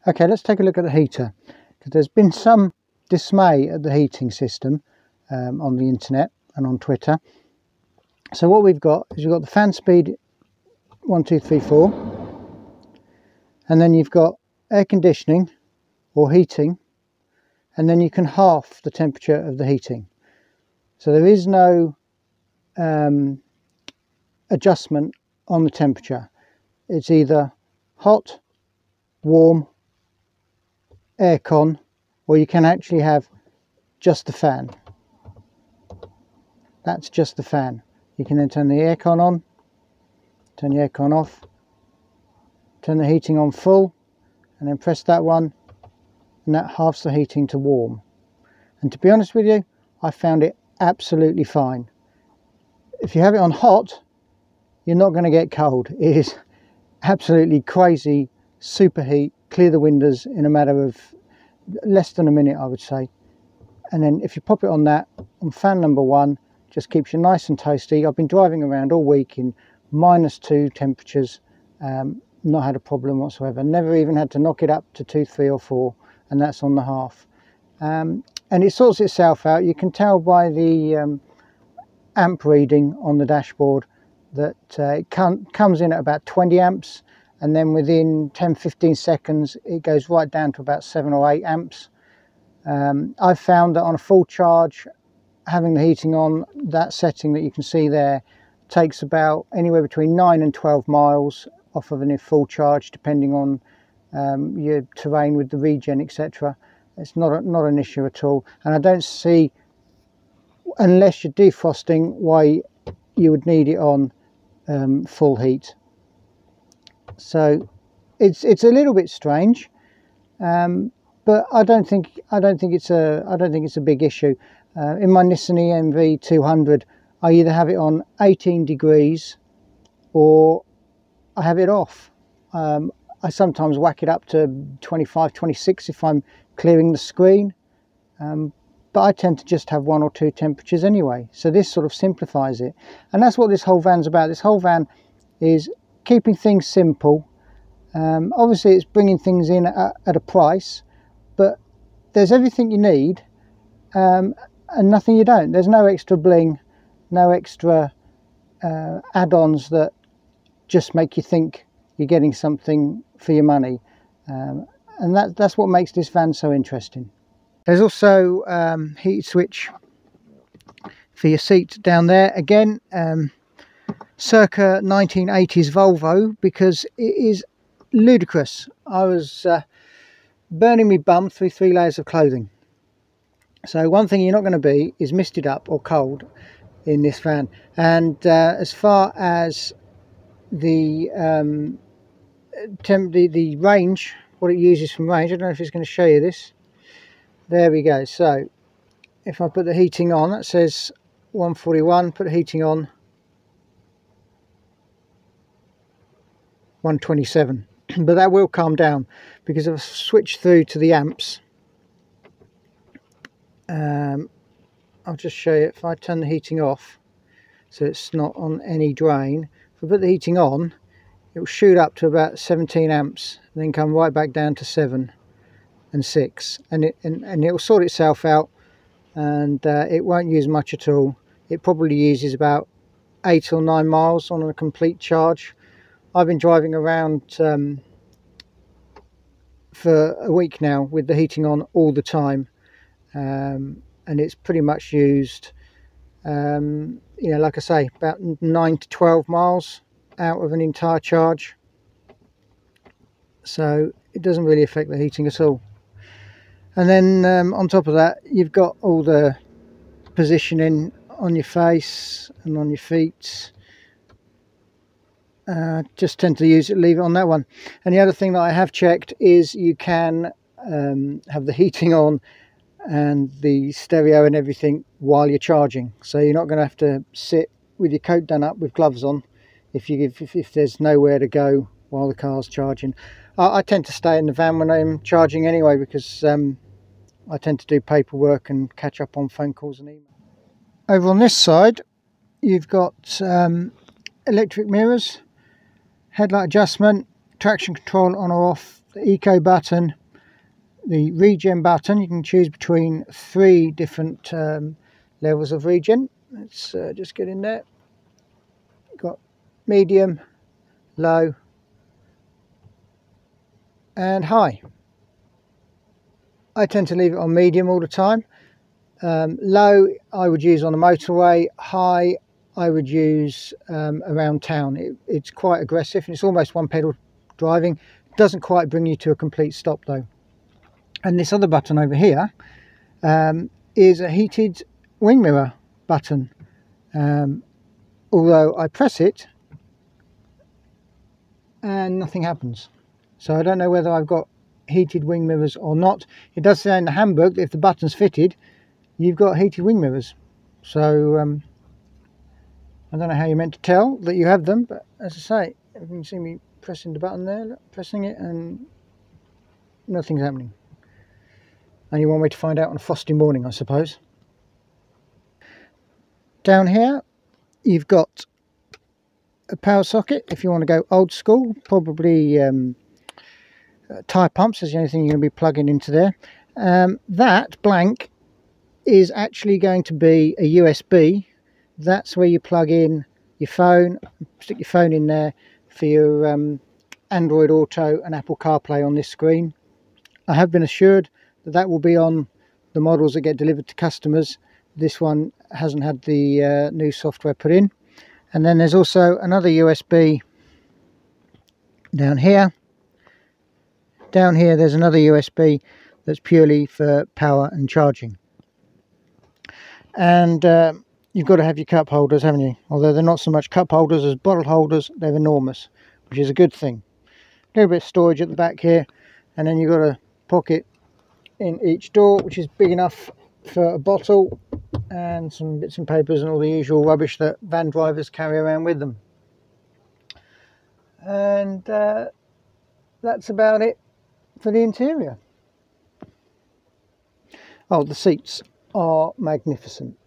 Okay, let's take a look at the heater, because there's been some dismay at the heating system on the internet and on Twitter. So what we've got is you've got the fan speed 1, 2, 3, 4, and then you've got air conditioning or heating, and then you can half the temperature of the heating. So there is no adjustment on the temperature. It's either hot, warm, aircon, or you can actually have just the fan. That's just the fan. You can then turn the aircon on, turn the aircon off, turn the heating on full, and then press that one, and that halves the heating to warm. And to be honest with you, I found it absolutely fine. If you have it on hot, you're not going to get cold. It is absolutely crazy superheat, clear the windows in a matter of less than a minute, I would say. And then if you pop it on that, on fan number 1, just keeps you nice and toasty. I've been driving around all week in -2 temperatures, not had a problem whatsoever. Never even had to knock it up to 2, 3 or 4, and that's on the half. And it sorts itself out. You can tell by the amp reading on the dashboard that it comes in at about 20 amps, and then within 10-15 seconds it goes right down to about 7 or 8 amps. I've found that on a full charge, having the heating on, that setting that you can see there takes about anywhere between 9 and 12 miles off of a full charge, depending on your terrain with the regen, etc. It's not an issue at all, and I don't see, unless you're defrosting, why you would need it on full heat. So it's a little bit strange, but I don't think it's a big issue. In my Nissan EMV 200, I either have it on 18 degrees or I have it off. I sometimes whack it up to 25, 26 if I'm clearing the screen, but I tend to just have 1 or 2 temperatures anyway. So this sort of simplifies it, and that's what this whole van's about. This whole van is keeping things simple. Obviously it's bringing things in at a price, but there's everything you need and nothing you don't. There's no extra bling, no extra add-ons that just make you think you're getting something for your money, and that's what makes this van so interesting. There's also heat switch for your seat down there. Again, circa 1980s Volvo, because it is ludicrous. I was burning my bum through 3 layers of clothing. So one thing you're not going to be is misted up or cold in this van. And as far as the range, what it uses from range, I don't know if it's going to show you this. There we go. So if I put the heating on, that says 141, put the heating on 127, but that will calm down because I've switched through to the amps. I'll just show you. If I turn the heating off so it's not on any drain, if I put the heating on, it will shoot up to about 17 amps and then come right back down to 7 and 6, and it will sort itself out, and it won't use much at all. It probably uses about 8 or 9 miles on a complete charge. I've been driving around for a week now with the heating on all the time, and it's pretty much used, you know, like I say, about 9 to 12 miles out of an entire charge. So it doesn't really affect the heating at all. And then on top of that, you've got all the positioning on your face and on your feet. Just tend to use it, leave it on that one. And the other thing that I have checked is you can have the heating on and the stereo and everything while you're charging. So you're not going to have to sit with your coat done up with gloves on if there's nowhere to go while the car's charging. I tend to stay in the van when I'm charging anyway, because I tend to do paperwork and catch up on phone calls and email. Over on this side, you've got electric mirrors, headlight adjustment, traction control on or off, the eco button, the regen button. You can choose between 3 different levels of regen. Let's just get in there. Got medium, low and high. I tend to leave it on medium all the time. Low I would use on the motorway, high I would use around town. It's quite aggressive and it's almost one pedal driving. It doesn't quite bring you to a complete stop though. And this other button over here is a heated wing mirror button. Although I press it and nothing happens. So I don't know whether I've got heated wing mirrors or not. It does say in the handbook that if the button's fitted, you've got heated wing mirrors. So I don't know how you're meant to tell that you have them, but as I say, you can see me pressing the button there, pressing it, and nothing's happening. Only one way to find out on a frosty morning, I suppose. Down here, you've got a power socket if you want to go old school. Probably tyre pumps is the only thing you're going to be plugging into there. That blank is actually going to be a USB. That's where you plug in your phone, stick your phone in there for your Android Auto and Apple CarPlay on this screen. I have been assured that that will be on the models that get delivered to customers. This one hasn't had the new software put in. And then there's also another USB down here. Down here there's another USB that's purely for power and charging. And you've got to have your cup holders, haven't you? Although they're not so much cup holders as bottle holders, they're enormous, which is a good thing. A little bit of storage at the back here, and then you've got a pocket in each door, which is big enough for a bottle and some bits and papers and all the usual rubbish that van drivers carry around with them. And that's about it for the interior. Oh, the seats are magnificent.